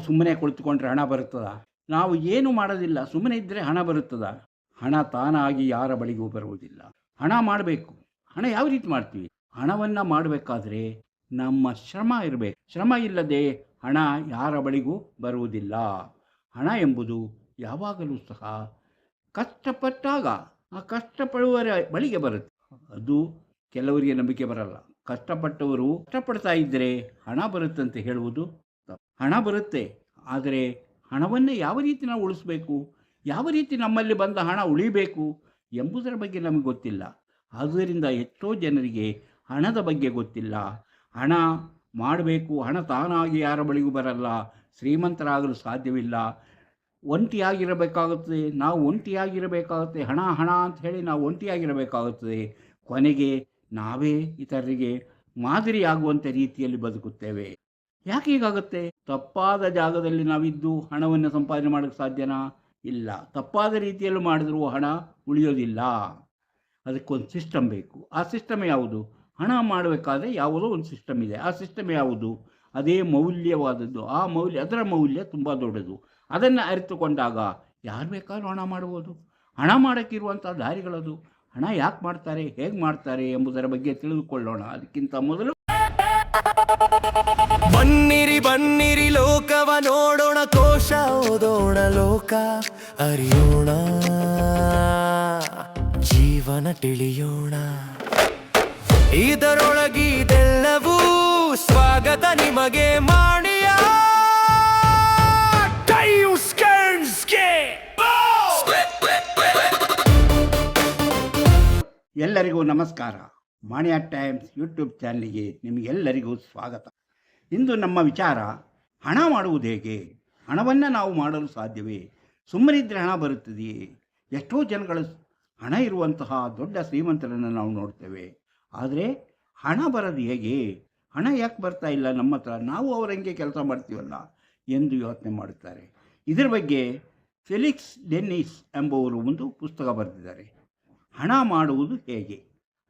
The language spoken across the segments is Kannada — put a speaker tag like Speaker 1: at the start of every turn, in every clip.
Speaker 1: ಸುಮ್ಮನೆ ಕುಳಿತುಕೊಂಡ್ರೆ ಹಣ ಬರುತ್ತದ? ನಾವು ಏನು ಮಾಡೋದಿಲ್ಲ, ಸುಮ್ಮನೆ ಇದ್ದರೆ ಹಣ ಬರುತ್ತದ? ಹಣ ತಾನಾಗಿ ಯಾರ ಬಳಿಗೂ ಬರುವುದಿಲ್ಲ. ಹಣ ಮಾಡಬೇಕು. ಹಣ ಯಾವ ರೀತಿ ಮಾಡ್ತೀವಿ? ಹಣವನ್ನು ಮಾಡಬೇಕಾದ್ರೆ ನಮ್ಮ ಶ್ರಮ ಇರಬೇಕು. ಶ್ರಮ ಇಲ್ಲದೆ ಹಣ ಯಾರ ಬಳಿಗೂ ಬರುವುದಿಲ್ಲ. ಹಣ ಎಂಬುದು ಯಾವಾಗಲೂ ಸಹ ಕಷ್ಟಪಟ್ಟಾಗ ಆ ಕಷ್ಟಪಡುವವರ ಬಳಿಗೆ ಬರುತ್ತೆ. ಅದು ಕೆಲವರಿಗೆ ನಂಬಿಕೆ ಬರಲ್ಲ. ಕಷ್ಟಪಟ್ಟವರು ಕಷ್ಟಪಡ್ತಾ ಇದ್ದರೆ ಹಣ ಬರುತ್ತಂತೆ ಹೇಳುವುದು ತಪ್ಪು. ಹಣ ಬರುತ್ತೆ, ಆದರೆ ಹಣವನ್ನೇ ಯಾವ ರೀತಿ ನಾವು ಉಳಿಸ್ಬೇಕು, ಯಾವ ರೀತಿ ನಮ್ಮಲ್ಲಿ ಬಂದ ಹಣ ಉಳಿಬೇಕು ಎಂಬುದರ ಬಗ್ಗೆ ನಮಗೆ ಗೊತ್ತಿಲ್ಲ. ಆದ್ದರಿಂದ ಎಷ್ಟೋ ಜನರಿಗೆ ಹಣದ ಬಗ್ಗೆ ಗೊತ್ತಿಲ್ಲ. ಹಣ ಮಾಡಬೇಕು, ಹಣ ತಾನಾಗಿ ಯಾರ ಬಳಿಗೂ ಬರಲ್ಲ, ಶ್ರೀಮಂತರಾಗಲು ಸಾಧ್ಯವಿಲ್ಲ, ಒಂಟಿಯಾಗಿರಬೇಕಾಗುತ್ತದೆ. ನಾವು ಒಂಟಿಯಾಗಿರಬೇಕಾಗುತ್ತೆ, ಹಣ ಹಣ ಅಂತ ಹೇಳಿ ನಾವು ಒಂಟಿಯಾಗಿರಬೇಕಾಗುತ್ತದೆ. ಕೊನೆಗೆ ನಾವೇ ಇತರರಿಗೆ ಮಾದರಿಯಾಗುವಂಥ ರೀತಿಯಲ್ಲಿ ಬದುಕುತ್ತೇವೆ. ಯಾಕೆ ಹೀಗಾಗುತ್ತೆ? ತಪ್ಪಾದ ಜಾಗದಲ್ಲಿ ನಾವಿದ್ದು ಹಣವನ್ನು ಸಂಪಾದನೆ ಮಾಡೋಕ್ಕೆ ಸಾಧ್ಯನಾ? ಇಲ್ಲ. ತಪ್ಪಾದ ರೀತಿಯಲ್ಲೂ ಮಾಡಿದ್ರೂ ಹಣ ಉಳಿಯೋದಿಲ್ಲ. ಅದಕ್ಕೊಂದು ಸಿಸ್ಟಮ್ ಬೇಕು. ಆ ಸಿಸ್ಟಮ್ ಯಾವುದು? ಹಣ ಮಾಡಬೇಕಾದ್ರೆ ಯಾವುದೋ ಒಂದು ಸಿಸ್ಟಮ್ ಇದೆ. ಆ ಸಿಸ್ಟಮ್ ಯಾವುದು? ಅದೇ ಮೌಲ್ಯವಾದದ್ದು. ಅದರ ಮೌಲ್ಯ ತುಂಬ ದೊಡ್ಡದು. ಅದನ್ನು ಅರಿತುಕೊಂಡಾಗ ಯಾರು ಬೇಕಾದ್ರೂ ಹಣ ಮಾಡ್ಬೋದು. ಹಣ ಮಾಡೋಕ್ಕಿರುವಂಥ ದಾರಿಗಳದು. ಹಣ ಯಾಕೆ ಮಾಡ್ತಾರೆ, ಹೇಗೆ ಮಾಡ್ತಾರೆ ಎಂಬುದರ ಬಗ್ಗೆ ತಿಳಿದುಕೊಳ್ಳೋಣ. ಅದಕ್ಕಿಂತ ಮೊದಲು
Speaker 2: ಬನ್ನಿರಿ ಬನ್ನಿರಿ ಲೋಕವ ನೋಡೋಣ, ಕೋಶ ಓದೋಣ, ಲೋಕ ಅರಿಯೋಣ, ಜೀವನ ತಿಳಿಯೋಣ. ಇದರೊಳಗಿದೆಲ್ಲವೂ ಸ್ವಾಗತ ನಿಮಗೆ ಮಾಡಿಯ
Speaker 1: ಎಲ್ಲರಿಗೂ ನಮಸ್ಕಾರ. ಮಾಣಿಯ ಟೈಮ್ಸ್ ಯೂಟ್ಯೂಬ್ ಚಾನಲ್ಗೆ ನಿಮಗೆಲ್ಲರಿಗೂ ಸ್ವಾಗತ. ಇಂದು ನಮ್ಮ ವಿಚಾರ ಹಣ ಮಾಡುವುದು ಹೇಗೆ. ಹಣವನ್ನು ನಾವು ಮಾಡಲು ಸಾಧ್ಯವೇ? ಸುಮ್ಮನಿದ್ದರೆ ಹಣ ಬರುತ್ತದೆಯೇ? ಎಷ್ಟೋ ಜನಗಳು ಹಣ ಇರುವಂತಹ ದೊಡ್ಡ ಶ್ರೀಮಂತರನ್ನು ನಾವು ನೋಡ್ತೇವೆ. ಆದರೆ ಹಣ ಬರೋದು ಹೇಗೆ? ಹಣ ಯಾಕೆ ಬರ್ತಾ ಇಲ್ಲ ನಮ್ಮ ಹತ್ರ? ನಾವು ಅವರಂಗೆ ಕೆಲಸ ಮಾಡ್ತೀವಲ್ಲ ಎಂದು ಯೋಚನೆ ಮಾಡುತ್ತಾರೆ. ಇದರ ಬಗ್ಗೆ ಫೆಲಿಕ್ಸ್ ಡೆನ್ನಿಸ್ ಎಂಬುವರು ಒಂದು ಪುಸ್ತಕ ಬರೆದಿದ್ದಾರೆ. ಹಣ ಮಾಡುವುದು ಹೇಗೆ.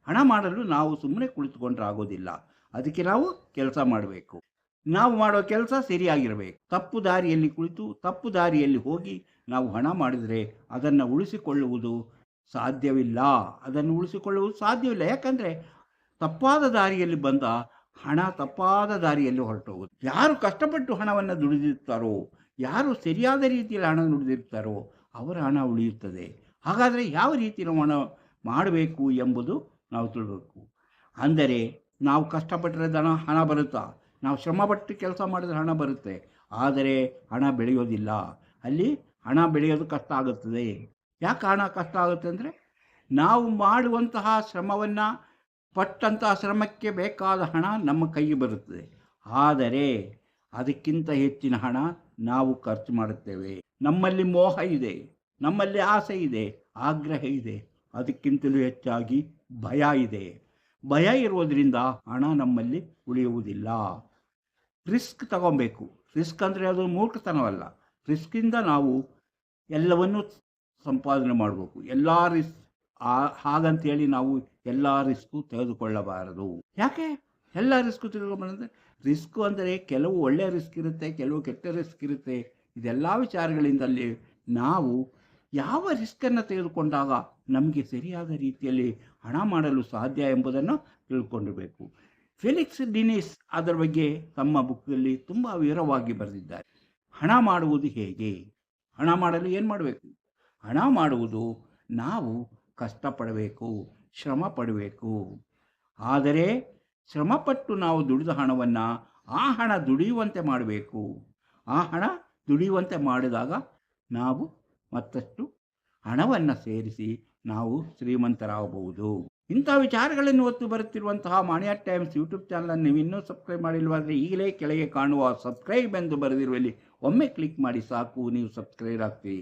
Speaker 1: ಹಣ ಮಾಡಲು ನಾವು ಸುಮ್ಮನೆ ಕುಳಿತುಕೊಂಡ್ರೆ ಆಗೋದಿಲ್ಲ. ಅದಕ್ಕೆ ನಾವು ಕೆಲಸ ಮಾಡಬೇಕು. ನಾವು ಮಾಡೋ ಕೆಲಸ ಸರಿಯಾಗಿರಬೇಕು. ತಪ್ಪು ದಾರಿಯಲ್ಲಿ ಕುಳಿತು ತಪ್ಪು ದಾರಿಯಲ್ಲಿ ಹೋಗಿ ನಾವು ಹಣ ಮಾಡಿದರೆ ಅದನ್ನು ಉಳಿಸಿಕೊಳ್ಳುವುದು ಸಾಧ್ಯವಿಲ್ಲ. ಯಾಕಂದರೆ ತಪ್ಪಾದ ದಾರಿಯಲ್ಲಿ ಬಂದ ಹಣ ತಪ್ಪಾದ ದಾರಿಯಲ್ಲಿ ಹೊರಟೋಗುವುದು. ಯಾರು ಕಷ್ಟಪಟ್ಟು ಹಣವನ್ನು ದುಡಿದಿರ್ತಾರೋ, ಯಾರು ಸರಿಯಾದ ರೀತಿಯಲ್ಲಿ ಹಣ ದುಡಿದಿರ್ತಾರೋ ಅವರ ಹಣ ಉಳಿಯುತ್ತದೆ. ಹಾಗಾದರೆ ಯಾವ ರೀತಿ ನಾವು ಹಣ ಮಾಡಬೇಕು ಎಂಬುದು ನಾವು ತಿಳಬೇಕು. ಅಂದರೆ ನಾವು ಕಷ್ಟಪಟ್ಟರೆ ಹಣ ಬರುತ್ತಾ? ನಾವು ಶ್ರಮಪಟ್ಟು ಕೆಲಸ ಮಾಡಿದ್ರೆ ಹಣ ಬರುತ್ತೆ, ಆದರೆ ಹಣ ಬೆಳೆಯೋದಿಲ್ಲ. ಅಲ್ಲಿ ಹಣ ಬೆಳೆಯೋದು ಕಷ್ಟ ಆಗುತ್ತದೆ. ಯಾಕೆ ಹಣ ಕಷ್ಟ ಆಗುತ್ತೆ ಅಂದರೆ ನಾವು ಮಾಡುವಂತಹ ಶ್ರಮವನ್ನು ಪಟ್ಟಂತಹ ಶ್ರಮಕ್ಕೆ ಬೇಕಾದ ಹಣ ನಮ್ಮ ಕೈಗೆ ಬರುತ್ತದೆ. ಆದರೆ ಅದಕ್ಕಿಂತ ಹೆಚ್ಚಿನ ಹಣ ನಾವು ಖರ್ಚು ಮಾಡುತ್ತೇವೆ. ನಮ್ಮಲ್ಲಿ ಮೋಹ ಇದೆ, ನಮ್ಮಲ್ಲಿ ಆಸೆ ಇದೆ, ಆಗ್ರಹ ಇದೆ. ಅದಕ್ಕಿಂತಲೂ ಹೆಚ್ಚಾಗಿ ಭಯ ಇದೆ. ಭಯ ಇರೋದರಿಂದ ಹಣ ನಮ್ಮಲ್ಲಿ ಉಳಿಯುವುದಿಲ್ಲ. ರಿಸ್ಕ್ ತಗೊಬೇಕು. ರಿಸ್ಕ್ ಅಂದರೆ ಅದು ಮೂರ್ಖತನವಲ್ಲ. ರಿಸ್ಕಿಂದ ನಾವು ಎಲ್ಲವನ್ನೂ ಸಂಪಾದನೆ ಮಾಡಬೇಕು. ಎಲ್ಲ ರಿಸ್ಕ್ ಹಾಗಂತೇಳಿ ನಾವು ಎಲ್ಲ ರಿಸ್ಕು ತೆಗೆದುಕೊಳ್ಳಬಾರದು. ಯಾಕೆ ಎಲ್ಲ ರಿಸ್ಕು ತೆಗೆದುಕೊಂಡ್ಬಂದರೆ? ರಿಸ್ಕು ಅಂದರೆ ಕೆಲವು ಒಳ್ಳೆಯ ರಿಸ್ಕ್ ಇರುತ್ತೆ, ಕೆಲವು ಕೆಟ್ಟ ರಿಸ್ಕ್ ಇರುತ್ತೆ. ಇದೆಲ್ಲ ವಿಚಾರಗಳಿಂದಲ್ಲಿ ನಾವು ಯಾವ ರಿಸ್ಕನ್ನು ತೆಗೆದುಕೊಂಡಾಗ ನಮಗೆ ಸರಿಯಾದ ರೀತಿಯಲ್ಲಿ ಹಣ ಮಾಡಲು ಸಾಧ್ಯ ಎಂಬುದನ್ನು ತಿಳ್ಕೊಂಡಿರಬೇಕು. ಫೆಲಿಕ್ಸ್ ಡೆನ್ನಿಸ್ ಅದರ ಬಗ್ಗೆ ತಮ್ಮ ಬುಕ್ಕಲ್ಲಿ ತುಂಬ ವಿವರವಾಗಿ ಬರೆದಿದ್ದಾರೆ. ಹಣ ಮಾಡುವುದು ಹೇಗೆ? ಹಣ ಮಾಡಲು ಏನು ಮಾಡಬೇಕು? ಹಣ ಮಾಡುವುದು ನಾವು ಕಷ್ಟಪಡಬೇಕು, ಶ್ರಮ ಪಡಬೇಕು. ಆದರೆ ಶ್ರಮಪಟ್ಟು ನಾವು ದುಡಿದ ಹಣವನ್ನು ಆ ಹಣ ದುಡಿಯುವಂತೆ ಮಾಡಬೇಕು. ಆ ಹಣ ದುಡಿಯುವಂತೆ ಮಾಡಿದಾಗ ನಾವು ಮತ್ತಷ್ಟು ಹಣವನ್ನು ಸೇರಿಸಿ ನಾವು ಶ್ರೀಮಂತರಾಗಬಹುದು. ಇಂಥ ವಿಚಾರಗಳನ್ನು ಹೊತ್ತು ಬರುತ್ತಿರುವಂತಹ ಮಾಣಿಯ ಟೈಮ್ಸ್ ಯೂಟ್ಯೂಬ್ ಚಾನಲನ್ನು ನೀವು ಇನ್ನೂ ಸಬ್ಸ್ಕ್ರೈಬ್ ಮಾಡಿಲ್ವಾದರೆ ಈಗಲೇ ಕೆಳಗೆ ಕಾಣುವ ಸಬ್ಸ್ಕ್ರೈಬ್ ಎಂದು ಬರೆದಿರುವಲ್ಲಿ ಒಮ್ಮೆ ಕ್ಲಿಕ್ ಮಾಡಿ ಸಾಕು, ನೀವು ಸಬ್ಸ್ಕ್ರೈಬ್ ಆಗ್ತೀರಿ.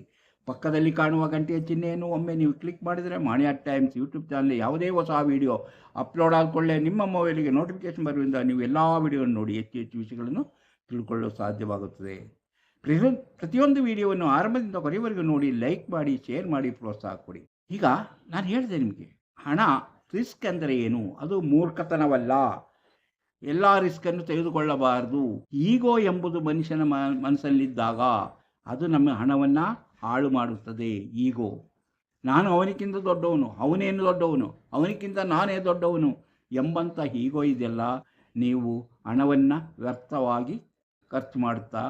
Speaker 1: ಪಕ್ಕದಲ್ಲಿ ಕಾಣುವ ಗಂಟೆಯ ಚಿಹ್ನೆಯನ್ನು ಒಮ್ಮೆ ನೀವು ಕ್ಲಿಕ್ ಮಾಡಿದರೆ ಮಾಣಿಯ ಟೈಮ್ಸ್ ಯೂಟ್ಯೂಬ್ ಚಾನಲ್ ಯಾವುದೇ ಹೊಸ ವಿಡಿಯೋ ಅಪ್ಲೋಡ್ ಆದಕೊಳ್ಳೆ ನಿಮ್ಮ ಮೊಬೈಲಿಗೆ ನೋಟಿಫಿಕೇಶನ್ ಬರುವುದರಿಂದ ನೀವು ಎಲ್ಲ ವಿಡಿಯೋವನ್ನು ನೋಡಿ ಹೆಚ್ಚು ಹೆಚ್ಚು ವಿಷಯಗಳನ್ನು ತಿಳ್ಕೊಳ್ಳಲು ಸಾಧ್ಯವಾಗುತ್ತದೆ. ಪ್ರತಿಯೊಂದು ವಿಡಿಯೋವನ್ನು ಆರಂಭದಿಂದ ಕೊನೆಯವರೆಗೂ ನೋಡಿ, ಲೈಕ್ ಮಾಡಿ, ಶೇರ್ ಮಾಡಿ, ಪ್ರೋತ್ಸಾಹ ಕೊಡಿ. ಈಗ ನಾನು ಹೇಳಿದೆ ನಿಮಗೆ, ಹಣ ರಿಸ್ಕ್ ಅಂದರೆ ಏನು? ಅದು ಮೂರ್ಖತನವಲ್ಲ. ಎಲ್ಲ ರಿಸ್ಕನ್ನು ತೆಗೆದುಕೊಳ್ಳಬಾರದು. ಈಗೋ ಎಂಬುದು ಮನುಷ್ಯನ ಮನಸ್ಸಲ್ಲಿದ್ದಾಗ ಅದು ನಮ್ಮ ಹಣವನ್ನು ಹಾಳು ಮಾಡುತ್ತದೆ. ಈಗೋ, ನಾನು ಅವನಿಗಿಂತ ದೊಡ್ಡವನು, ಅವನೇನು ದೊಡ್ಡವನು, ಅವನಿಗಿಂತ ನಾನೇ ದೊಡ್ಡವನು ಎಂಬಂಥ ಈಗೋ ಇದೆಲ್ಲ ನೀವು ಹಣವನ್ನು ವ್ಯರ್ಥವಾಗಿ ಖರ್ಚು ಮಾಡುತ್ತಾ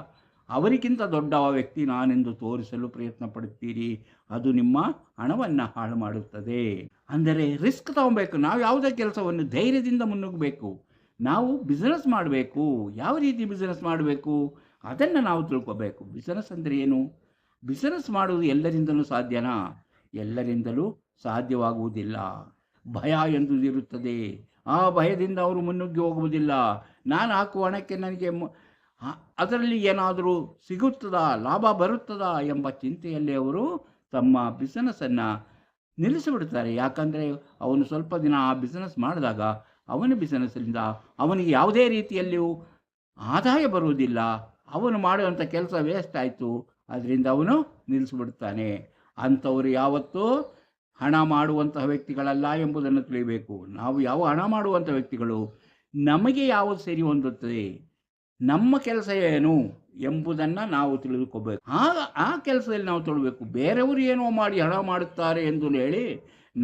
Speaker 1: ಅವರಿಗಿಂತ ದೊಡ್ಡ ವ್ಯಕ್ತಿ ನಾನೆಂದು ತೋರಿಸಲು ಪ್ರಯತ್ನ ಪಡುತ್ತೀರಿ. ಅದು ನಿಮ್ಮ ಹಣವನ್ನು ಹಾಳು ಮಾಡುತ್ತದೆ. ಅಂದರೆ ರಿಸ್ಕ್ ತಗೊಬೇಕು. ನಾವು ಯಾವುದೇ ಕೆಲಸವನ್ನು ಧೈರ್ಯದಿಂದ ಮುನ್ನುಗ್ಗಬೇಕು. ನಾವು ಬಿಸ್ನೆಸ್ ಮಾಡಬೇಕು. ಯಾವ ರೀತಿ ಬಿಸ್ನೆಸ್ ಮಾಡಬೇಕು ಅದನ್ನು ನಾವು ತಿಳ್ಕೋಬೇಕು. ಬಿಸ್ನೆಸ್ ಅಂದರೆ ಏನು? ಬಿಸ್ನೆಸ್ ಮಾಡುವುದು ಎಲ್ಲರಿಂದಲೂ ಸಾಧ್ಯನಾ? ಎಲ್ಲರಿಂದಲೂ ಸಾಧ್ಯವಾಗುವುದಿಲ್ಲ. ಭಯ ಎಂದುದಿರುತ್ತದೆ. ಆ ಭಯದಿಂದ ಅವರು ಮುನ್ನುಗ್ಗಿ ಹೋಗುವುದಿಲ್ಲ. ನಾನು ಹಾಕುವ ಹಣಕ್ಕೆ ನನಗೆ ಅದರಲ್ಲಿ ಏನಾದರೂ ಸಿಗುತ್ತದಾ, ಲಾಭ ಬರುತ್ತದಾ ಎಂಬ ಚಿಂತೆಯಲ್ಲಿ ಅವರು ತಮ್ಮ ಬಿಸ್ನೆಸ್ಸನ್ನು ನಿಲ್ಲಿಸಿಬಿಡ್ತಾರೆ. ಯಾಕಂದರೆ ಅವನು ಸ್ವಲ್ಪ ದಿನ ಆ ಬಿಸ್ನೆಸ್ ಮಾಡಿದಾಗ ಅವನ ಬಿಸ್ನೆಸ್ಸಿಂದ ಅವನಿಗೆ ಯಾವುದೇ ರೀತಿಯಲ್ಲಿಯೂ ಆದಾಯ ಬರುವುದಿಲ್ಲ. ಅವನು ಮಾಡುವಂಥ ಕೆಲಸ ವೇಸ್ಟ್ ಆಯಿತು. ಅದರಿಂದ ಅವನು ನಿಲ್ಲಿಸಿಬಿಡ್ತಾನೆ. ಅಂಥವರು ಯಾವತ್ತೂ ಹಣ ಮಾಡುವಂತಹ ವ್ಯಕ್ತಿಗಳಲ್ಲ ಎಂಬುದನ್ನು ತಿಳಿಯಬೇಕು. ನಾವು ಯಾವ ಹಣ ಮಾಡುವಂಥ ವ್ಯಕ್ತಿಗಳು, ನಮಗೆ ಯಾವುದು ಸರಿ ಹೊಂದುತ್ತದೆ, ನಮ್ಮ ಕೆಲಸ ಏನು ಎಂಬುದನ್ನು ನಾವು ತಿಳಿದುಕೋಬೇಕು. ಆಗ ಆ ಕೆಲಸದಲ್ಲಿ ನಾವು ತೊಡಬೇಕು. ಬೇರೆಯವರು ಏನೋ ಮಾಡಿ ಹಣ ಮಾಡುತ್ತಾರೆ ಎಂದು ಹೇಳಿ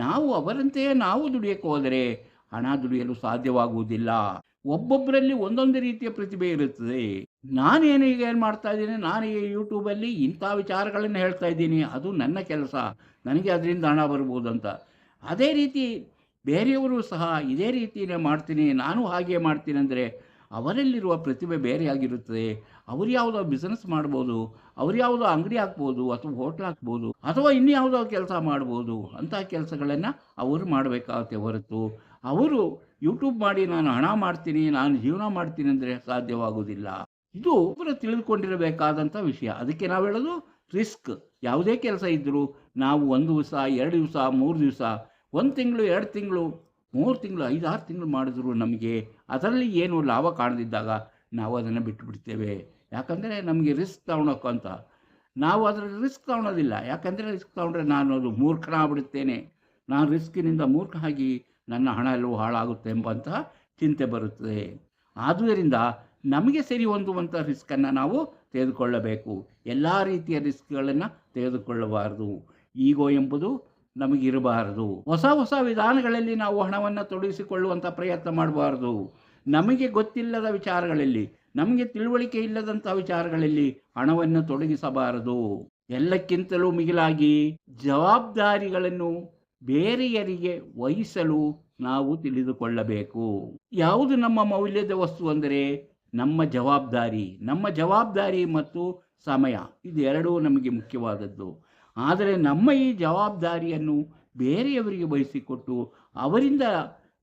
Speaker 1: ನಾವು ಅವರಂತೆಯೇ ನಾವು ದುಡಿಯಕ್ಕೆ ಹೋದರೆ ಹಣ ದುಡಿಯಲು ಸಾಧ್ಯವಾಗುವುದಿಲ್ಲ. ಒಬ್ಬೊಬ್ಬರಲ್ಲಿ ಒಂದೊಂದು ರೀತಿಯ ಪ್ರತಿಭೆ ಇರುತ್ತದೆ. ನಾನೇನು ಈಗ ಏನು ಮಾಡ್ತಾ ಇದ್ದೀನಿ, ನಾನು ಈ ಯೂಟ್ಯೂಬಲ್ಲಿ ಇಂಥ ವಿಚಾರಗಳನ್ನು ಹೇಳ್ತಾ ಇದ್ದೀನಿ, ಅದು ನನ್ನ ಕೆಲಸ, ನನಗೆ ಅದರಿಂದ ಹಣ ಬರ್ಬೋದು ಅಂತ. ಅದೇ ರೀತಿ ಬೇರೆಯವರು ಸಹ ಇದೇ ರೀತಿಯೇ ಮಾಡ್ತೀನಿ, ನಾನು ಹಾಗೆ ಮಾಡ್ತೀನಿ ಅಂದರೆ ಅವರಲ್ಲಿರುವ ಪ್ರತಿಭೆ ಬೇರೆಯಾಗಿರುತ್ತದೆ. ಅವರು ಯಾವುದೋ ಬಿಸ್ನೆಸ್ ಮಾಡ್ಬೋದು, ಅವರು ಯಾವುದೋ ಅಂಗಡಿ ಹಾಕ್ಬೋದು, ಅಥವಾ ಹೋಟ್ಲ್ ಹಾಕ್ಬೋದು, ಅಥವಾ ಇನ್ಯಾವುದೋ ಕೆಲಸ ಮಾಡ್ಬೋದು. ಅಂಥ ಕೆಲಸಗಳನ್ನು ಅವರು ಮಾಡಬೇಕಾಗುತ್ತೆ ಹೊರತು ಅವರು ಯೂಟ್ಯೂಬ್ ಮಾಡಿ ನಾನು ಹಣ ಮಾಡ್ತೀನಿ, ನಾನು ಜೀವನ ಮಾಡ್ತೀನಿ ಅಂದರೆ ಸಾಧ್ಯವಾಗುವುದಿಲ್ಲ. ಇದು ಒಬ್ಬರು ತಿಳಿದುಕೊಂಡಿರಬೇಕಾದಂಥ ವಿಷಯ. ಅದಕ್ಕೆ ನಾವು ಹೇಳೋದು ರಿಸ್ಕ್. ಯಾವುದೇ ಕೆಲಸ ಇದ್ದರೂ ನಾವು 1 ದಿವಸ, 2 ದಿವಸ, 3 ದಿವಸ, 1 ತಿಂಗಳು, 2 ತಿಂಗಳು, 3 ತಿಂಗಳು, 5-6 ತಿಂಗಳು ಮಾಡಿದ್ರು ನಮಗೆ ಅದರಲ್ಲಿ ಏನು ಲಾಭ ಕಾಣದಿದ್ದಾಗ ನಾವು ಅದನ್ನು ಬಿಟ್ಟುಬಿಡ್ತೇವೆ. ಯಾಕಂದರೆ ನಮಗೆ ರಿಸ್ಕ್ ತಗೊಳಕ್ಕಂತ ನಾವು ಅದರಲ್ಲಿ ರಿಸ್ಕ್ ತಗೊಳೋದಿಲ್ಲ. ಯಾಕಂದರೆ ರಿಸ್ಕ್ ತಗೊಂಡ್ರೆ ನಾನು ಅದು ಮೂರ್ಖನಾಗ್ಬಿಡುತ್ತೇನೆ, ನಾನು ರಿಸ್ಕಿನಿಂದ ಮೂರ್ಖ ಆಗಿ ನನ್ನ ಹಣ ಎಲ್ಲವೂ ಹಾಳಾಗುತ್ತೆ ಎಂಬಂತಹ ಚಿಂತೆ ಬರುತ್ತದೆ. ಆದುದರಿಂದ ನಮಗೆ ಸರಿ ಹೊಂದುವಂಥ ರಿಸ್ಕನ್ನು ನಾವು ತೆಗೆದುಕೊಳ್ಳಬೇಕು. ಎಲ್ಲ ರೀತಿಯ ರಿಸ್ಕ್ಗಳನ್ನು ತೆಗೆದುಕೊಳ್ಳಬಾರದು. ಈಗೋ ಎಂಬುದು ನಮಗಿರಬಾರದು. ಹೊಸ ಹೊಸ ವಿಧಾನಗಳಲ್ಲಿ ನಾವು ಹಣವನ್ನು ತೊಡಗಿಸಿಕೊಳ್ಳುವಂಥ ಪ್ರಯತ್ನ ಮಾಡಬಾರ್ದು. ನಮಗೆ ಗೊತ್ತಿಲ್ಲದ ವಿಚಾರಗಳಲ್ಲಿ, ನಮಗೆ ತಿಳುವಳಿಕೆ ಇಲ್ಲದಂಥ ವಿಚಾರಗಳಲ್ಲಿ ಹಣವನ್ನು ತೊಡಗಿಸಬಾರದು. ಎಲ್ಲಕ್ಕಿಂತಲೂ ಮಿಗಿಲಾಗಿ ಜವಾಬ್ದಾರಿಗಳನ್ನು ಬೇರೆಯರಿಗೆ ವಹಿಸಲು ನಾವು ತಿಳಿದುಕೊಳ್ಳಬೇಕು. ಯಾವುದು ನಮ್ಮ ಮೌಲ್ಯದ ವಸ್ತು ಅಂದರೆ ನಮ್ಮ ಜವಾಬ್ದಾರಿ ಮತ್ತು ಸಮಯ, ಇದೆರಡೂ ನಮಗೆ ಮುಖ್ಯವಾದದ್ದು. ಆದರೆ ನಮ್ಮ ಈ ಜವಾಬ್ದಾರಿಯನ್ನು ಬೇರೆಯವರಿಗೆ ವಹಿಸಿಕೊಟ್ಟು ಅವರಿಂದ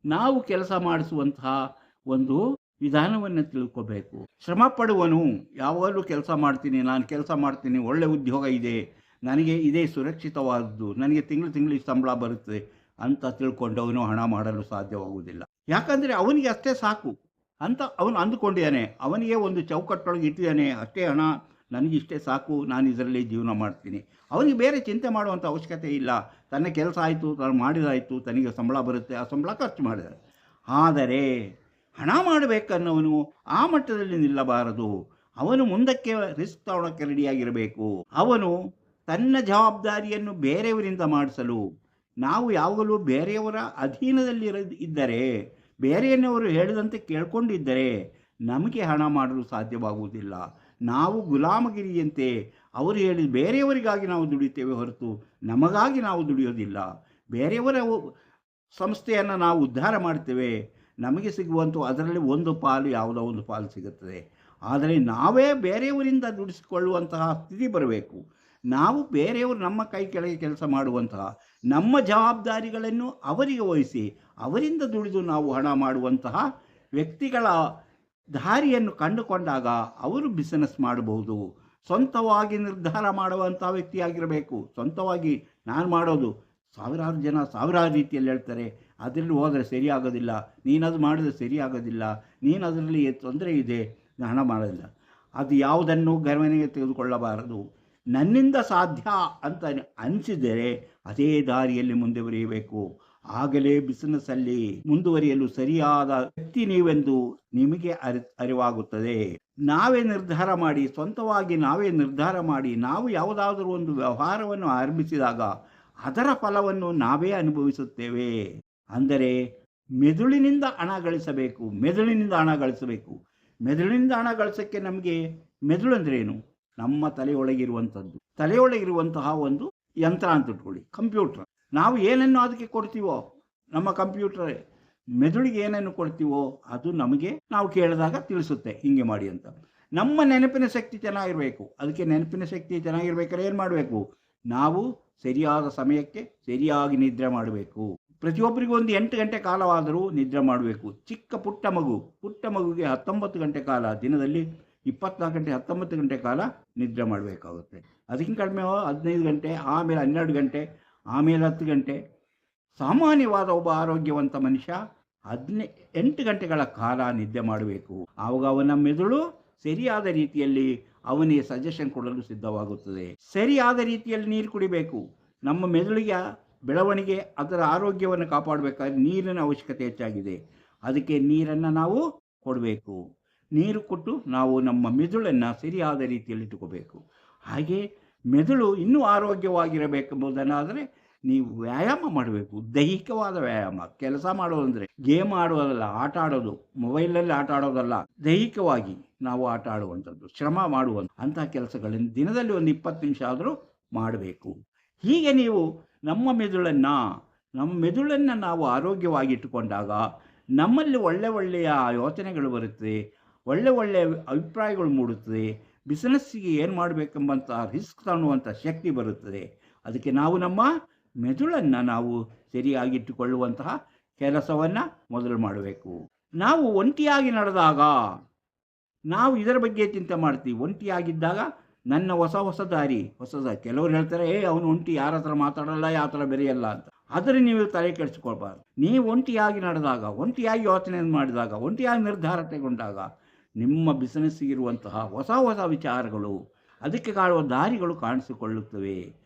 Speaker 1: ನಾವು ಕೆಲಸ ಮಾಡಿಸುವಂತಹ ಒಂದು ವಿಧಾನವನ್ನು ತಿಳ್ಕೋಬೇಕು. ಶ್ರಮ ಪಡುವನು ಯಾವಾಗಲೂ ಕೆಲಸ ಮಾಡ್ತೀನಿ, ಒಳ್ಳೆ ಉದ್ಯೋಗ ಇದೆ, ನನಗೆ ಇದೇ ಸುರಕ್ಷಿತವಾದದ್ದು, ನನಗೆ ತಿಂಗಳು ಸಂಬಳ ಬರುತ್ತದೆ ಅಂತ ತಿಳ್ಕೊಂಡವನು ಹಣ ಮಾಡಲು ಸಾಧ್ಯವಾಗುವುದಿಲ್ಲ. ಯಾಕಂದರೆ ಅವನಿಗೆ ಅಷ್ಟೇ ಸಾಕು ಅಂತ ಅವನು ಅಂದುಕೊಂಡಿದ್ದಾನೆ. ಅವನಿಗೆ ಒಂದು ಚೌಕಟ್ಟೊಳಗೆ ಇಟ್ಟಿದ್ದಾನೆ, ಅಷ್ಟೇ ಹಣ ನನಗಿಷ್ಟೇ ಸಾಕು, ನಾನು ಇದರಲ್ಲಿ ಜೀವನ ಮಾಡ್ತೀನಿ. ಅವನಿಗೆ ಬೇರೆ ಚಿಂತೆ ಮಾಡುವಂಥ ಅವಶ್ಯಕತೆ ಇಲ್ಲ. ತನ್ನ ಕೆಲಸ ಆಯಿತು, ತಾನು ಮಾಡಿದಾಯಿತು, ತನಗೆ ಸಂಬಳ ಬರುತ್ತೆ, ಆ ಸಂಬಳ ಖರ್ಚು ಮಾಡಿದ. ಆದರೆ ಹಣ ಮಾಡಬೇಕನ್ನೋನು ಆ ಮಟ್ಟದಲ್ಲಿ ನಿಲ್ಲಬಾರದು. ಅವನು ಮುಂದಕ್ಕೆ ರಿಸ್ಕ್ ತಗೊಳ್ಳೋಕ್ಕೆ ರೆಡಿಯಾಗಿರಬೇಕು. ಅವನು ತನ್ನ ಜವಾಬ್ದಾರಿಯನ್ನು ಬೇರೆಯವರಿಂದ ಮಾಡಿಸಲು, ನಾವು ಯಾವಾಗಲೂ ಬೇರೆಯವರ ಅಧೀನದಲ್ಲಿ ಇದ್ದರೆ, ಬೇರೆಯವರು ಹೇಳಿದಂತೆ ಕೇಳ್ಕೊಂಡಿದ್ದರೆ ನಮಗೆ ಹಣ ಮಾಡಲು ಸಾಧ್ಯವಾಗುವುದಿಲ್ಲ. ನಾವು ಗುಲಾಮಗಿರಿಯಂತೆ ಅವರು ಹೇಳಿದ ಬೇರೆಯವರಿಗಾಗಿ ನಾವು ದುಡಿತೇವೆ ಹೊರತು ನಮಗಾಗಿ ನಾವು ದುಡಿಯೋದಿಲ್ಲ. ಬೇರೆಯವರ ಸಂಸ್ಥೆಯನ್ನು ನಾವು ಉದ್ಧಾರ ಮಾಡ್ತೇವೆ, ನಮಗೆ ಸಿಗುವಂಥ ಅದರಲ್ಲಿ ಒಂದು ಪಾಲು, ಯಾವುದೋ ಒಂದು ಪಾಲು ಸಿಗುತ್ತದೆ. ಆದರೆ ನಾವೇ ಬೇರೆಯವರಿಂದ ದುಡಿಸಿಕೊಳ್ಳುವಂತಹ ಸ್ಥಿತಿ ಬರಬೇಕು. ನಾವು ಬೇರೆಯವರು ನಮ್ಮ ಕೈ ಕೆಳಗೆ ಕೆಲಸ ಮಾಡುವಂತಹ, ನಮ್ಮ ಜವಾಬ್ದಾರಿಗಳನ್ನು ಅವರಿಗೆ ವಹಿಸಿ ಅವರಿಂದ ದುಡಿದು ನಾವು ಹಣ ಮಾಡುವಂತಹ ವ್ಯಕ್ತಿಗಳ ದಾರಿಯನ್ನು ಕಂಡುಕೊಂಡಾಗ ಅವರು ಬಿಸಿನೆಸ್ ಮಾಡಬಹುದು. ಸ್ವಂತವಾಗಿ ನಿರ್ಧಾರ ಮಾಡುವಂಥ ವ್ಯಕ್ತಿಯಾಗಿರಬೇಕು. ಸ್ವಂತವಾಗಿ ನಾನು ಮಾಡೋದು, ಸಾವಿರಾರು ಜನ ಸಾವಿರಾರು ರೀತಿಯಲ್ಲಿ ಹೇಳ್ತಾರೆ, ಅದರಲ್ಲಿ ಹೋದರೆ ಸರಿಯಾಗೋದಿಲ್ಲ, ನೀನದು ಮಾಡಿದ್ರೆ ಸರಿಯಾಗೋದಿಲ್ಲ, ನೀನು ಅದರಲ್ಲಿ ತೊಂದರೆ ಇದೆ, ಹಣ ಮಾಡೋದಿಲ್ಲ. ಅದು ಯಾವುದನ್ನು ಗಮನಿಗೆ ತೆಗೆದುಕೊಳ್ಳಬಾರದು. ನನ್ನಿಂದ ಸಾಧ್ಯ ಅಂತ ಅನಿಸಿದರೆ ಅದೇ ದಾರಿಯಲ್ಲಿ ಮುಂದೆ ಬರೆಯಬೇಕು. ಆಗಲೇ ಬಿಸಿನೆಸ್ಸಲ್ಲಿ ಮುಂದುವರಿಯಲು ಸರಿಯಾದ ವ್ಯಕ್ತಿ ನೀವೆಂದು ನಿಮಗೆ ಅರಿವಾಗುತ್ತದೆ. ನಾವೇ ನಿರ್ಧಾರ ಮಾಡಿ, ಸ್ವಂತವಾಗಿ ನಾವೇ ನಿರ್ಧಾರ ಮಾಡಿ, ನಾವು ಯಾವುದಾದರೂ ಒಂದು ವ್ಯವಹಾರವನ್ನು ಆರಂಭಿಸಿದಾಗ ಅದರ ಫಲವನ್ನು ನಾವೇ ಅನುಭವಿಸುತ್ತೇವೆ. ಅಂದರೆ ಮೆದುಳಿನಿಂದ ಹಣ ಗಳಿಸಬೇಕು, ಮೆದುಳಿನಿಂದ ಹಣ ಗಳಿಸಬೇಕು. ಮೆದುಳಿನಿಂದ ಹಣ ಗಳಿಸೋಕ್ಕೆ ನಮಗೆ ಮೆದುಳು ಅಂದರೆ ಏನು? ನಮ್ಮ ತಲೆಯೊಳಗಿರುವಂಥದ್ದು, ತಲೆಯೊಳಗಿರುವಂತಹ ಒಂದು ಯಂತ್ರ ಅಂತ ಇಟ್ಕೊಳ್ಳಿ, ಕಂಪ್ಯೂಟರ್. ನಾವು ಏನನ್ನು ಅದಕ್ಕೆ ಕೊಡ್ತೀವೋ, ನಮ್ಮ ಕಂಪ್ಯೂಟರ್ ಮೆದುಳಿಗೆ ಏನನ್ನು ಕೊಡ್ತೀವೋ ಅದು ನಮಗೆ ನಾವು ಕೇಳಿದಾಗ ತಿಳಿಸುತ್ತೆ ಹಿಂಗೆ ಮಾಡಿ ಅಂತ. ನಮ್ಮ ನೆನಪಿನ ಶಕ್ತಿ ಚೆನ್ನಾಗಿರಬೇಕು. ಅದಕ್ಕೆ ನೆನಪಿನ ಶಕ್ತಿ ಚೆನ್ನಾಗಿರ್ಬೇಕಾದ್ರೆ ಏನು ಮಾಡಬೇಕು? ನಾವು ಸರಿಯಾದ ಸಮಯಕ್ಕೆ ಸರಿಯಾಗಿ ನಿದ್ರೆ ಮಾಡಬೇಕು. ಪ್ರತಿಯೊಬ್ಬರಿಗೂ ಒಂದು 8 ಗಂಟೆ ಕಾಲವಾದರೂ ನಿದ್ರೆ ಮಾಡಬೇಕು. ಪುಟ್ಟ ಮಗುವಿಗೆ 19 ಗಂಟೆ ಕಾಲ, ದಿನದಲ್ಲಿ 24 ಗಂಟೆ 19 ಗಂಟೆ ಕಾಲ ನಿದ್ರೆ ಮಾಡಬೇಕಾಗುತ್ತೆ. ಅದಕ್ಕಿಂತ ಕಡಿಮೆ 15 ಗಂಟೆ, ಆಮೇಲೆ 12 ಗಂಟೆ, ಆಮೇಲೆ 10 ಗಂಟೆ. ಸಾಮಾನ್ಯವಾದ ಒಬ್ಬ ಆರೋಗ್ಯವಂತ ಮನುಷ್ಯ 8 ಗಂಟೆಗಳ ಕಾಲ ನಿದ್ದೆ ಮಾಡಬೇಕು. ಆವಾಗ ಅವನ ಮೆದುಳು ಸರಿಯಾದ ರೀತಿಯಲ್ಲಿ ಅವನಿಗೆ ಸಜೆಷನ್ ಕೊಡಲು ಸಿದ್ಧವಾಗುತ್ತದೆ. ಸರಿಯಾದ ರೀತಿಯಲ್ಲಿ ನೀರು ಕುಡಿಬೇಕು. ನಮ್ಮ ಮೆದುಳಿಗೆ ಬೆಳವಣಿಗೆ, ಅದರ ಆರೋಗ್ಯವನ್ನು ಕಾಪಾಡಬೇಕಾದ್ರೆ ನೀರಿನ ಅವಶ್ಯಕತೆ ಹೆಚ್ಚಾಗಿದೆ. ಅದಕ್ಕೆ ನೀರನ್ನು ನಾವು ಕೊಡಬೇಕು. ನೀರು ಕೊಟ್ಟು ನಾವು ನಮ್ಮ ಮೆದುಳನ್ನು ಸರಿಯಾದ ರೀತಿಯಲ್ಲಿ ಇಟ್ಟುಕೋಬೇಕು. ಹಾಗೆ ಮೆದುಳು ಇನ್ನೂ ಆರೋಗ್ಯವಾಗಿರಬೇಕೆಂಬುದನ್ನಾದರೆ ನೀವು ವ್ಯಾಯಾಮ ಮಾಡಬೇಕು. ದೈಹಿಕವಾದ ವ್ಯಾಯಾಮ. ಕೆಲಸ ಮಾಡೋದಂದರೆ ಗೇಮ್ ಆಡೋದಲ್ಲ, ಆಟ ಆಡೋದು, ಮೊಬೈಲಲ್ಲಿ ಆಟ ಆಡೋದಲ್ಲ. ದೈಹಿಕವಾಗಿ ನಾವು ಆಟ ಆಡುವಂಥದ್ದು, ಶ್ರಮ ಮಾಡುವಂಥ ಅಂತಹ ಕೆಲಸಗಳನ್ನು ದಿನದಲ್ಲಿ ಒಂದು 20 ನಿಮಿಷ ಆದರೂ ಮಾಡಬೇಕು. ಹೀಗೆ ನೀವು ನಮ್ಮ ಮೆದುಳನ್ನು ನಾವು ಆರೋಗ್ಯವಾಗಿ ಇಟ್ಟುಕೊಂಡಾಗ ನಮ್ಮಲ್ಲಿ ಒಳ್ಳೆಯ ಯೋಚನೆಗಳು ಬರುತ್ತದೆ, ಒಳ್ಳೆಯ ಅಭಿಪ್ರಾಯಗಳು ಮೂಡುತ್ತದೆ. ಬಿಸಿನೆಸ್ಸಿಗೆ ಏನು ಮಾಡಬೇಕೆಂಬಂಥ ರಿಸ್ಕ್ ತಗೊಳ್ಳುವಂಥ ಶಕ್ತಿ ಬರುತ್ತದೆ. ಅದಕ್ಕೆ ನಾವು ನಮ್ಮ ಮೆದುಳನ್ನು ನಾವು ಸರಿಯಾಗಿಟ್ಟುಕೊಳ್ಳುವಂತಹ ಕೆಲಸವನ್ನು ಮೊದಲು ಮಾಡಬೇಕು. ನಾವು ಒಂಟಿಯಾಗಿ ನಡೆದಾಗ ನಾವು ಇದರ ಬಗ್ಗೆ ಚಿಂತೆ ಮಾಡ್ತೀವಿ. ಒಂಟಿಯಾಗಿದ್ದಾಗ ನನ್ನ ಹೊಸ ದಾರಿ. ಕೆಲವರು ಹೇಳ್ತಾರೆ, ಅವನು ಒಂಟಿ, ಯಾರ ಹತ್ರ ಮಾತಾಡಲ್ಲ, ಯಾವ ಥರ ಬೆರೆಯಲ್ಲ ಅಂತ. ಆದರೆ ನೀವು ತಲೆ ಕೆಡಿಸ್ಕೊಳ್ಬಾರ್ದು. ನೀವು ಒಂಟಿಯಾಗಿ ನಡೆದಾಗ, ಒಂಟಿಯಾಗಿ ಯೋಚನೆ ಮಾಡಿದಾಗ, ಒಂಟಿಯಾಗಿ ನಿರ್ಧಾರ ತೆಗೊಂಡಾಗ ನಿಮ್ಮ ಬಿಸಿನೆಸ್ಸಿಗಿರುವಂತಹ ಹೊಸ ವಿಚಾರಗಳು, ಅದಕ್ಕೆ ಕಾಣುವ ದಾರಿಗಳು ಕಾಣಿಸಿಕೊಳ್ಳುತ್ತವೆ.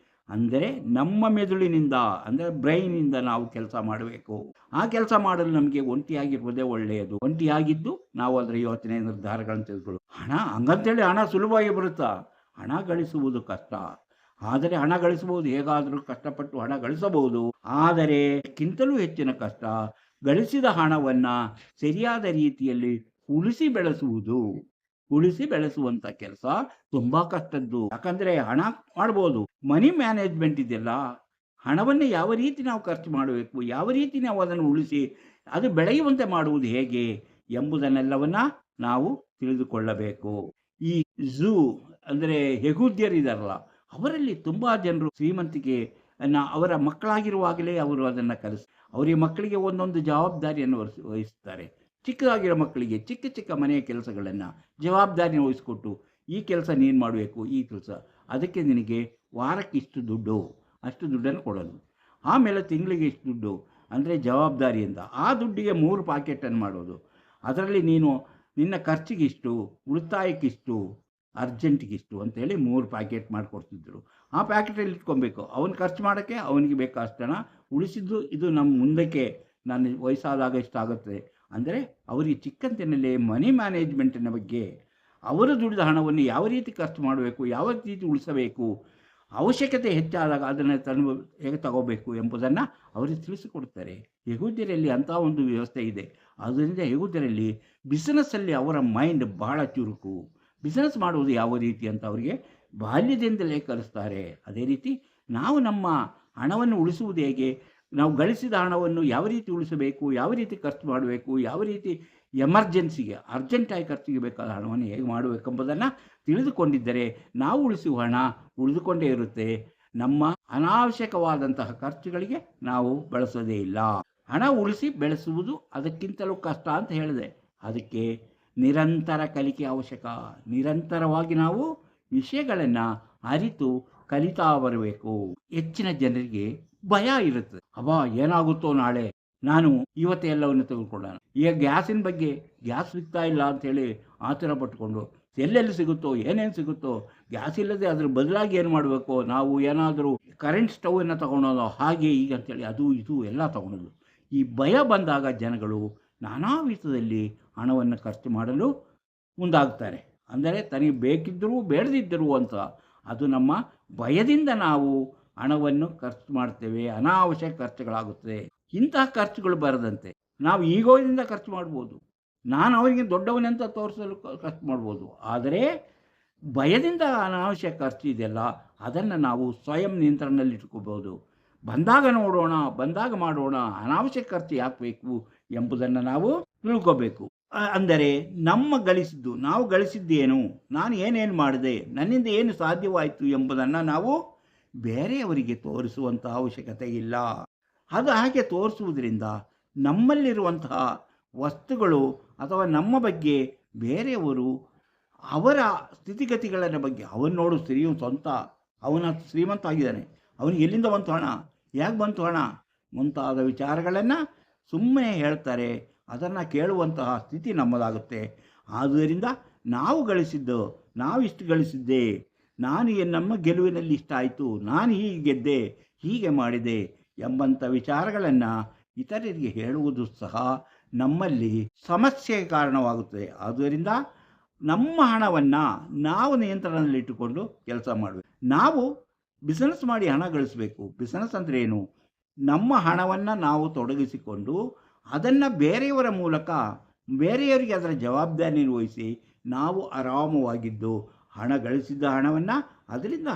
Speaker 1: ಅಂದರೆ ನಮ್ಮ ಮೆದುಳಿನಿಂದ, ಅಂದರೆ ಬ್ರೈನಿಂದ ನಾವು ಕೆಲಸ ಮಾಡಬೇಕು. ಆ ಕೆಲಸ ಮಾಡಲು ನಮಗೆ ಒಂಟಿಯಾಗಿರುವುದೇ ಒಳ್ಳೆಯದು. ಒಂಟಿಯಾಗಿದ್ದು ನಾವು ಅದರ ಯೋಚನೆ ನಿರ್ಧಾರಗಳನ್ನು ತೆಗೆದುಕೊಳ್ಳು. ಹಂಗಂತೇಳಿ ಹಣ ಸುಲಭವಾಗಿ ಬರುತ್ತಾ? ಹಣ ಗಳಿಸುವುದು ಕಷ್ಟ. ಆದರೆ ಹಣ ಗಳಿಸಬಹುದು, ಹೇಗಾದರೂ ಕಷ್ಟಪಟ್ಟು ಹಣ ಗಳಿಸಬಹುದು. ಆದರೆ ಕ್ಕಿಂತಲೂ ಹೆಚ್ಚಿನ ಕಷ್ಟ ಗಳಿಸಿದ ಹಣವನ್ನು ಸರಿಯಾದ ರೀತಿಯಲ್ಲಿ ಉಳಿಸಿ ಬೆಳೆಸುವಂಥ ಕೆಲಸ ತುಂಬ ಕಷ್ಟದ್ದು. ಯಾಕಂದರೆ ಹಣ ಮಾಡ್ಬೋದು, ಮನಿ ಮ್ಯಾನೇಜ್ಮೆಂಟ್ ಇದೆಯಲ್ಲ, ಹಣವನ್ನು ಯಾವ ರೀತಿ ನಾವು ಖರ್ಚು ಮಾಡಬೇಕು, ಯಾವ ರೀತಿ ನಾವು ಅದನ್ನು ಉಳಿಸಿ ಅದು ಬೆಳೆಯುವಂತೆ ಮಾಡುವುದು ಹೇಗೆ ಎಂಬುದನ್ನೆಲ್ಲವನ್ನು ನಾವು ತಿಳಿದುಕೊಳ್ಳಬೇಕು. ಈ ಝೂ ಅಂದರೆ ಹೆಗುದ್ಯರಿದಾರಲ್ಲ, ಅವರಲ್ಲಿ ತುಂಬ ಜನರು ಶ್ರೀಮಂತಿಕೆ ಅವರ ಮಕ್ಕಳಾಗಿರುವಾಗಲೇ ಅವರು ಅದನ್ನು ಅವರಿಗೆ ಮಕ್ಕಳಿಗೆ ಒಂದೊಂದು ಜವಾಬ್ದಾರಿಯನ್ನು ವಹಿಸ್ತಾರೆ. ಚಿಕ್ಕದಾಗಿರೋ ಮಕ್ಕಳಿಗೆ ಚಿಕ್ಕ ಮನೆಯ ಕೆಲಸಗಳನ್ನು ಜವಾಬ್ದಾರಿನ ವಹಿಸ್ಕೊಟ್ಟು, ಈ ಕೆಲಸ ನೀನು ಮಾಡಬೇಕು, ಈ ಕೆಲಸ, ಅದಕ್ಕೆ ನಿನಗೆ ವಾರಕ್ಕೆ ಇಷ್ಟು ದುಡ್ಡು, ಅಷ್ಟು ದುಡ್ಡನ್ನು ಕೊಡೋದು. ಆಮೇಲೆ ತಿಂಗಳಿಗೆ ಇಷ್ಟು ದುಡ್ಡು ಅಂದರೆ ಜವಾಬ್ದಾರಿಯಿಂದ ಆ ದುಡ್ಡಿಗೆ 3 ಪಾಕೆಟನ್ನು ಮಾಡೋದು. ಅದರಲ್ಲಿ ನೀನು ನಿನ್ನ ಖರ್ಚಿಗಿಷ್ಟು, ಉಳಿತಾಯಕ್ಕಿಷ್ಟು, ಅರ್ಜೆಂಟಿಗಿಷ್ಟು ಅಂತೇಳಿ 3 ಪ್ಯಾಕೆಟ್ ಮಾಡಿಕೊಡ್ತಿದ್ರು. ಆ ಪ್ಯಾಕೆಟಲ್ಲಿ ಇಟ್ಕೊಬೇಕು. ಅವನು ಖರ್ಚು ಮಾಡೋಕ್ಕೆ ಅವನಿಗೆ ಬೇಕಾದಷ್ಟು ಹಣ, ಉಳಿಸಿದ್ದು ಇದು ನಮ್ಮ ಮುಂದಕ್ಕೆ ನಾನು ವಯಸ್ಸಾದಾಗ ಇಷ್ಟಾಗುತ್ತೆ. ಅಂದರೆ ಅವರಿಗೆ ಚಿಕ್ಕಂತಿನಲ್ಲೇ ಮನಿ ಮ್ಯಾನೇಜ್ಮೆಂಟಿನ ಬಗ್ಗೆ, ಅವರು ದುಡಿದ ಹಣವನ್ನು ಯಾವ ರೀತಿ ಖರ್ಚು ಮಾಡಬೇಕು, ಯಾವ ರೀತಿ ಉಳಿಸಬೇಕು, ಅವಶ್ಯಕತೆ ಹೆಚ್ಚಾದಾಗ ಅದನ್ನು ಹೇಗೆ ತಗೋಬೇಕು ಎಂಬುದನ್ನು ಅವರಿಗೆ ತಿಳಿಸಿಕೊಡ್ತಾರೆ. ಹೆಗುದ್ಯರಲ್ಲಿ ಅಂಥ ಒಂದು ವ್ಯವಸ್ಥೆ ಇದೆ. ಆದ್ದರಿಂದ ಹೆಗುದ್ಯರಲ್ಲಿ ಬಿಸಿನೆಸ್ಸಲ್ಲಿ ಅವರ ಮೈಂಡ್ ಬಹಳ ಚುರುಕು. ಬಿಸಿನೆಸ್ ಮಾಡುವುದು ಯಾವ ರೀತಿ ಅಂತ ಅವರಿಗೆ ಬಾಲ್ಯದಿಂದಲೇ ಕಲಿಸ್ತಾರೆ. ಅದೇ ರೀತಿ ನಾವು ನಮ್ಮ ಹಣವನ್ನು ಉಳಿಸುವುದು ಹೇಗೆ, ನಾವು ಗಳಿಸಿದ ಹಣವನ್ನು ಯಾವ ರೀತಿ ಉಳಿಸಬೇಕು, ಯಾವ ರೀತಿ ಖರ್ಚು ಮಾಡಬೇಕು, ಯಾವ ರೀತಿ ಎಮರ್ಜೆನ್ಸಿಗೆ ಅರ್ಜೆಂಟಾಗಿ ಖರ್ಚಿಗೆ ಬೇಕಾದ ಹಣವನ್ನು ಹೇಗೆ ಮಾಡಬೇಕೆಂಬುದನ್ನು ತಿಳಿದುಕೊಂಡಿದ್ದರೆ ನಾವು ಉಳಿಸುವ ಹಣ ಉಳಿದುಕೊಂಡೇ ಇರುತ್ತೆ. ನಮ್ಮ ಅನಾವಶ್ಯಕವಾದಂತಹ ಖರ್ಚುಗಳಿಗೆ ನಾವು ಬಳಸೋದೇ ಇಲ್ಲ. ಹಣ ಉಳಿಸಿ ಬೆಳೆಸುವುದು ಅದಕ್ಕಿಂತಲೂ ಕಷ್ಟ ಅಂತ ಹೇಳಿದೆ. ಅದಕ್ಕೆ ನಿರಂತರ ಕಲಿಕೆ ಅವಶ್ಯಕ. ನಿರಂತರವಾಗಿ ನಾವು ವಿಷಯಗಳನ್ನು ಅರಿತು ಕಲಿತಾ ಬರಬೇಕು. ಹೆಚ್ಚಿನ ಜನರಿಗೆ ಭಯ ಇರುತ್ತದೆ. ಏನಾಗುತ್ತೋ ನಾಳೆ, ನಾನು ಇವತ್ತೇ ಎಲ್ಲವನ್ನು ತೆಗೆದುಕೊಳ್ಳೋಣ. ಈಗ ಗ್ಯಾಸಿನ ಬಗ್ಗೆ, ಗ್ಯಾಸ್ ಸಿಗ್ತಾ ಇಲ್ಲ ಅಂಥೇಳಿ ಆತುರ ಪಟ್ಕೊಂಡು ಎಲ್ಲೆಲ್ಲಿ ಸಿಗುತ್ತೋ ಏನೇನು ಸಿಗುತ್ತೋ, ಗ್ಯಾಸ್ ಇಲ್ಲದೆ ಅದ್ರ ಬದಲಾಗಿ ಏನು ಮಾಡಬೇಕು, ನಾವು ಏನಾದರೂ ಕರೆಂಟ್ ಸ್ಟವನ್ನು ತಗೊಳೋದು ಹಾಗೆ ಈಗ ಅಂತೇಳಿ ಅದು ಇದು ಎಲ್ಲ ತಗೊಳೋದು. ಈ ಭಯ ಬಂದಾಗ ಜನಗಳು ನಾನಾ ವಿಧದಲ್ಲಿ ಹಣವನ್ನು ಖರ್ಚು ಮಾಡಲು ಮುಂದಾಗ್ತಾರೆ. ಅಂದರೆ ತನಗೆ ಬೇಕಿದ್ದರೂ ಬೇಡದಿದ್ದರೂ ಅಂತ ಅದು ನಮ್ಮ ಭಯದಿಂದ ನಾವು ಹಣವನ್ನು ಖರ್ಚು ಮಾಡ್ತೇವೆ, ಅನಾವಶ್ಯಕ ಖರ್ಚುಗಳಾಗುತ್ತದೆ. ಇಂತಹ ಖರ್ಚುಗಳು ಬರದಂತೆ ನಾವು ಈಗೋದಿಂದ ಖರ್ಚು ಮಾಡ್ಬೋದು, ನಾನು ಅವರಿಗೆ ದೊಡ್ಡವನೆಂತ ತೋರಿಸಲು ಖರ್ಚು ಮಾಡ್ಬೋದು. ಆದರೆ ಭಯದಿಂದ ಅನಾವಶ್ಯಕ ಖರ್ಚು ಇದೆಯಲ್ಲ, ಅದನ್ನು ನಾವು ಸ್ವಯಂ ನಿಯಂತ್ರಣದಲ್ಲಿಟ್ಕೋಬೋದು. ಬಂದಾಗ ನೋಡೋಣ, ಬಂದಾಗ ಮಾಡೋಣ, ಅನಾವಶ್ಯಕ ಖರ್ಚು ಯಾಕೆ ಬೇಕು ಎಂಬುದನ್ನು ನಾವು ತಿಳ್ಕೋಬೇಕು. ಅಂದರೆ ನಮ್ಮ ಗಳಿಸಿದ್ದು, ನಾವು ಗಳಿಸಿದ್ದೇನು, ನಾನು ಏನೇನು ಮಾಡಿದೆ, ನನ್ನಿಂದ ಏನು ಸಾಧ್ಯವಾಯಿತು ಎಂಬುದನ್ನು ನಾವು ಬೇರೆಯವರಿಗೆ ತೋರಿಸುವಂಥ ಅವಶ್ಯಕತೆ ಇಲ್ಲ. ಅದು ಹಾಗೆ ತೋರಿಸುವುದರಿಂದ ನಮ್ಮಲ್ಲಿರುವಂತಹ ವಸ್ತುಗಳು ಅಥವಾ ನಮ್ಮ ಬಗ್ಗೆ ಬೇರೆಯವರು ಅವರ ಸ್ಥಿತಿಗತಿಗಳ ಬಗ್ಗೆ, ಅವನು ನೋಡು ಅವನ ಶ್ರೀಮಂತ ಆಗಿದ್ದಾನೆ, ಅವನಿಗೆ ಎಲ್ಲಿಂದ ಬಂತು ಹಣ, ಹೇಗೆ ಬಂತು ಹಣ ಮುಂತಾದ ವಿಚಾರಗಳನ್ನು ಸುಮ್ಮನೆ ಹೇಳ್ತಾರೆ. ಅದನ್ನು ಕೇಳುವಂತಹ ಸ್ಥಿತಿ ನಮ್ಮದಾಗುತ್ತೆ. ಆದ್ದರಿಂದ ನಾವು ಗಳಿಸಿದ್ದು, ನಾವಿಷ್ಟು ಗಳಿಸಿದ್ದೆ, ನಮ್ಮ ಗೆಲುವಿನಲ್ಲಿ ಇಷ್ಟ ಆಯಿತು, ನಾನು ಹೀಗೆ ಗೆದ್ದೆ, ಹೀಗೆ ಮಾಡಿದೆ ಎಂಬಂಥ ವಿಚಾರಗಳನ್ನು ಇತರರಿಗೆ ಹೇಳುವುದು ಸಹ ನಮ್ಮಲ್ಲಿ ಸಮಸ್ಯೆಗೆ ಕಾರಣವಾಗುತ್ತದೆ. ಆದ್ದರಿಂದ ನಮ್ಮ ಹಣವನ್ನು ನಾವು ನಿಯಂತ್ರಣದಲ್ಲಿಟ್ಟುಕೊಂಡು ಕೆಲಸ ಮಾಡಬೇಕು. ನಾವು ಬಿಸ್ನೆಸ್ ಮಾಡಿ ಹಣ ಗಳಿಸಬೇಕು. ಬಿಸ್ನೆಸ್ ಅಂದರೆ ಏನು? ನಮ್ಮ ಹಣವನ್ನು ನಾವು ತೊಡಗಿಸಿಕೊಂಡು ಅದನ್ನು ಬೇರೆಯವರ ಮೂಲಕ ಬೇರೆಯವರಿಗೆ ಅದರ ಜವಾಬ್ದಾರಿ ನಿರ್ವಹಿಸಿ ನಾವು ಆರಾಮವಾಗಿದ್ದು ಹಣ ಗಳಿಸಿದ್ದ ಹಣವನ್ನು ಅದರಿಂದ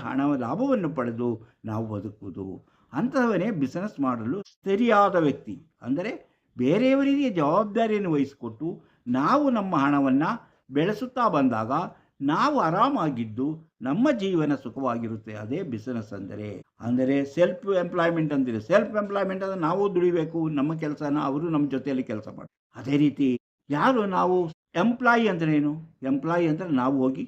Speaker 1: ಲಾಭವನ್ನು ಪಡೆದು ನಾವು ಬದುಕುವುದು. ಅಂಥವನೇ ಬಿಸ್ನೆಸ್ ಮಾಡಲು ಸರಿಯಾದ ವ್ಯಕ್ತಿ. ಅಂದರೆ ಬೇರೆಯವರಿಗೆ ಜವಾಬ್ದಾರಿಯನ್ನು ವಹಿಸಿಕೊಟ್ಟು ನಾವು ನಮ್ಮ ಹಣವನ್ನು ಬೆಳೆಸುತ್ತಾ ಬಂದಾಗ ನಾವು ಆರಾಮಾಗಿದ್ದು ನಮ್ಮ ಜೀವನ ಸುಖವಾಗಿರುತ್ತೆ. ಅದೇ ಬಿಸ್ನೆಸ್ ಅಂದರೆ ಸೆಲ್ಫ್ ಎಂಪ್ಲಾಯ್ಮೆಂಟ್ ಅಂತೀರಿ. ಸೆಲ್ಫ್ ಎಂಪ್ಲಾಯ್ಮೆಂಟ್ ಅಂದರೆ ನಾವು ದುಡಿಬೇಕು, ನಮ್ಮ ಕೆಲಸನ ಅವರು ನಮ್ಮ ಜೊತೆಯಲ್ಲಿ ಕೆಲಸ ಮಾಡಿ. ಅದೇ ರೀತಿ ನಾವು ಎಂಪ್ಲಾಯಿ ಅಂದರೆ ಏನು? ಎಂಪ್ಲಾಯಿ ಅಂದರೆ ನಾವು ಹೋಗಿ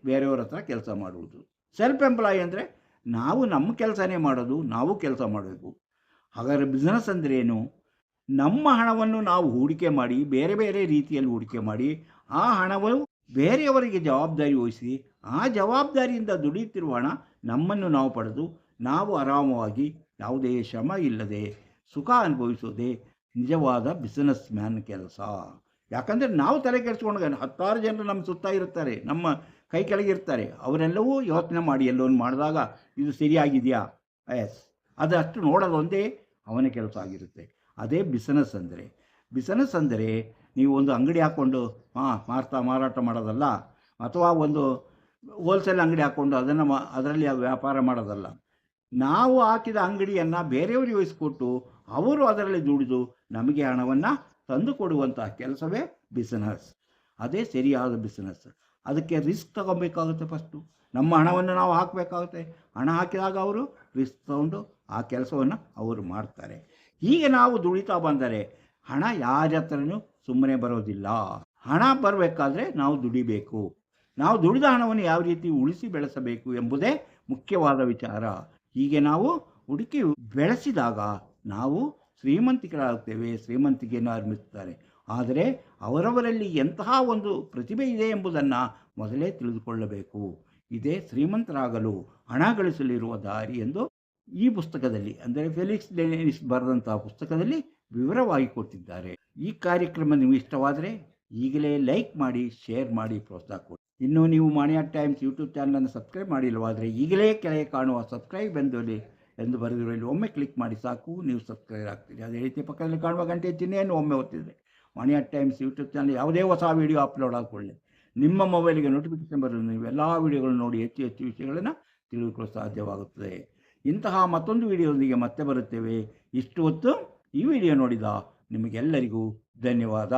Speaker 1: ಬೇರೆಯವರ ಹತ್ರ ಕೆಲಸ ಮಾಡುವುದು. ಸೆಲ್ಫ್ ಎಂಪ್ಲಾಯಿ ಅಂದರೆ ನಾವು ನಮ್ಮ ಕೆಲಸನೇ ಮಾಡೋದು, ನಾವು ಕೆಲಸ ಮಾಡಬೇಕು. ಹಾಗಾದರೆ ಬಿಸ್ನೆಸ್ ಅಂದರೆ ಏನು? ನಮ್ಮ ಹಣವನ್ನು ನಾವು ಹೂಡಿಕೆ ಮಾಡಿ, ಬೇರೆ ಬೇರೆ ರೀತಿಯಲ್ಲಿ ಹೂಡಿಕೆ ಮಾಡಿ, ಆ ಹಣವು ಬೇರೆಯವರಿಗೆ ಜವಾಬ್ದಾರಿ ವಹಿಸಿ, ಆ ಜವಾಬ್ದಾರಿಯಿಂದ ದುಡಿಯುತ್ತಿರುವ ಹಣ ನಮ್ಮನ್ನು ನಾವು ಪಡೆದು ನಾವು ಆರಾಮವಾಗಿ ಯಾವುದೇ ಶ್ರಮ ಇಲ್ಲದೆ ಸುಖ ಅನುಭವಿಸೋದೇ ನಿಜವಾದ ಬಿಸ್ನೆಸ್ ಮ್ಯಾನ್ ಕೆಲಸ. ಯಾಕಂದರೆ ನಾವು ತಲೆ ಕೆಡಿಸ್ಕೊಂಡು 10 ಜನರು ನಮ್ಮ ಸುತ್ತ ಇರ್ತಾರೆ, ನಮ್ಮ ಕೈ ಕೆಳಗಿರ್ತಾರೆ. ಅವರೆಲ್ಲವೂ ಯೋಚನೆ ಮಾಡಿ ಎಲ್ಲವನ್ನು ಮಾಡಿದಾಗ ಇದು ಸರಿಯಾಗಿದೆಯಾ, ಅದು ಅಷ್ಟು ನೋಡೋದೊಂದೇ ಅವನ ಕೆಲಸ ಆಗಿರುತ್ತೆ. ಅದೇ ಬಿಸ್ನೆಸ್ ಅಂದರೆ. ಬಿಸ್ನೆಸ್ ಅಂದರೆ ನೀವು ಒಂದು ಅಂಗಡಿ ಹಾಕ್ಕೊಂಡು ಮಾರಾಟ ಮಾಡೋದಲ್ಲ, ಅಥವಾ ಒಂದು ಹೋಲ್ಸೇಲ್ ಅಂಗಡಿ ಹಾಕ್ಕೊಂಡು ಅದರಲ್ಲಿ ವ್ಯಾಪಾರ ಮಾಡೋದಲ್ಲ. ನಾವು ಹಾಕಿದ ಅಂಗಡಿಯನ್ನು ಬೇರೆಯವರಿಗೆ ವಹಿಸಿಕೊಟ್ಟು ಅವರು ಅದರಲ್ಲಿ ದುಡಿದು ನಮಗೆ ಹಣವನ್ನು ತಂದು ಕೊಡುವಂತಹ ಕೆಲಸವೇ ಬಿಸ್ನೆಸ್. ಅದೇ ಸರಿಯಾದ ಬಿಸ್ನೆಸ್. ಅದಕ್ಕೆ ರಿಸ್ಕ್ ತಗೊಬೇಕಾಗುತ್ತೆ. ಫಸ್ಟು ನಮ್ಮ ಹಣವನ್ನು ನಾವು ಹಾಕಬೇಕಾಗುತ್ತೆ. ಹಣ ಹಾಕಿದಾಗ ಅವರು ರಿಸ್ಕ್ ತಗೊಂಡು ಆ ಕೆಲಸವನ್ನು ಅವರು ಮಾಡ್ತಾರೆ. ಹೀಗೆ ನಾವು ದುಡಿತಾ ಬಂದರೆ ಹಣ ಯಾರ ಹತ್ರನೂ ಸುಮ್ಮನೆ ಬರೋದಿಲ್ಲ. ಹಣ ಬರಬೇಕಾದ್ರೆ ನಾವು ದುಡಿಬೇಕು. ನಾವು ದುಡಿದ ಹಣವನ್ನು ಯಾವ ರೀತಿ ಉಳಿಸಿ ಬೆಳೆಸಬೇಕು ಎಂಬುದೇ ಮುಖ್ಯವಾದ ವಿಚಾರ. ಹೀಗೆ ನಾವು ಹುಡುಕಿ ಬೆಳೆಸಿದಾಗ ನಾವು ಶ್ರೀಮಂತಿಕರಾಗುತ್ತೇವೆ, ಶ್ರೀಮಂತಿಕೆಯನ್ನು ನಿರ್ಮಿಸುತ್ತಾರೆ. ಆದರೆ ಅವರವರಲ್ಲಿ ಎಂತಹ ಒಂದು ಪ್ರತಿಭೆ ಇದೆ ಎಂಬುದನ್ನು ಮೊದಲೇ ತಿಳಿದುಕೊಳ್ಳಬೇಕು. ಇದೇ ಶ್ರೀಮಂತರಾಗಲು ಹಣ ಗಳಿಸಲಿರುವ ದಾರಿ ಎಂದು ಈ ಪುಸ್ತಕದಲ್ಲಿ, ಅಂದರೆ ಫೆಲಿಕ್ಸ್ ಡೆನಿಸ್ ಬರೆದಂತಹ ಪುಸ್ತಕದಲ್ಲಿ ವಿವರವಾಗಿ ಕೊಟ್ಟಿದ್ದಾರೆ. ಈ ಕಾರ್ಯಕ್ರಮ ನಿಮಗೆ ಇಷ್ಟವಾದರೆ ಈಗಲೇ ಲೈಕ್ ಮಾಡಿ, ಶೇರ್ ಮಾಡಿ, ಪ್ರೋತ್ಸಾಹ ಕೊಡಿ. ಇನ್ನೂ ನೀವು ಮಾಣಿಯ ಟೈಮ್ಸ್ ಯೂಟ್ಯೂಬ್ ಚಾನಲನ್ನು ಸಬ್ಸ್ಕ್ರೈಬ್ ಮಾಡಿಲ್ಲವಾದರೆ ಈಗಲೇ ಕೆಳಗೆ ಕಾಣುವ ಸಬ್ಸ್ಕ್ರೈಬ್ ಎಂದು ಬರೆದಿರುವಲ್ಲಿ ಒಮ್ಮೆ ಕ್ಲಿಕ್ ಮಾಡಿ ಸಾಕು, ನೀವು ಸಬ್ಸ್ಕ್ರೈಬ್ ಆಗ್ತೀರಿ. ಅದೇ ರೀತಿ ಪಕ್ಕದಲ್ಲಿ ಕಾಣುವ ಗಂಟೆ ಚಿಹ್ನೆಯನ್ನು ಒಮ್ಮೆ ಒತ್ತಿದರೆ ಮಾಣಿಯ ಟೈಮ್ಸ್ ಯೂಟ್ಯೂಬ್ ಚಾನಲ್ ಯಾವುದೇ ಹೊಸ ವೀಡಿಯೋ ಅಪ್ಲೋಡ್ ಆಗಿಕೊಳ್ಳಿ ನಿಮ್ಮ ಮೊಬೈಲಿಗೆ ನೋಟಿಫಿಕೇಶನ್ ಬರೋದು. ನೀವು ಎಲ್ಲ ವೀಡಿಯೋಗಳನ್ನು ನೋಡಿ ಹೆಚ್ಚು ವಿಷಯಗಳನ್ನು ತಿಳಿದುಕೊಳ್ಳಲು ಸಾಧ್ಯವಾಗುತ್ತದೆ. ಇಂತಹ ಮತ್ತೊಂದು ವಿಡಿಯೋದೊಂದಿಗೆ ಮತ್ತೆ ಬರುತ್ತೇವೆ. ಇಷ್ಟು ಹೊತ್ತು ಈ ವಿಡಿಯೋ ನೋಡಿದ ನಿಮಗೆಲ್ಲರಿಗೂ ಧನ್ಯವಾದ.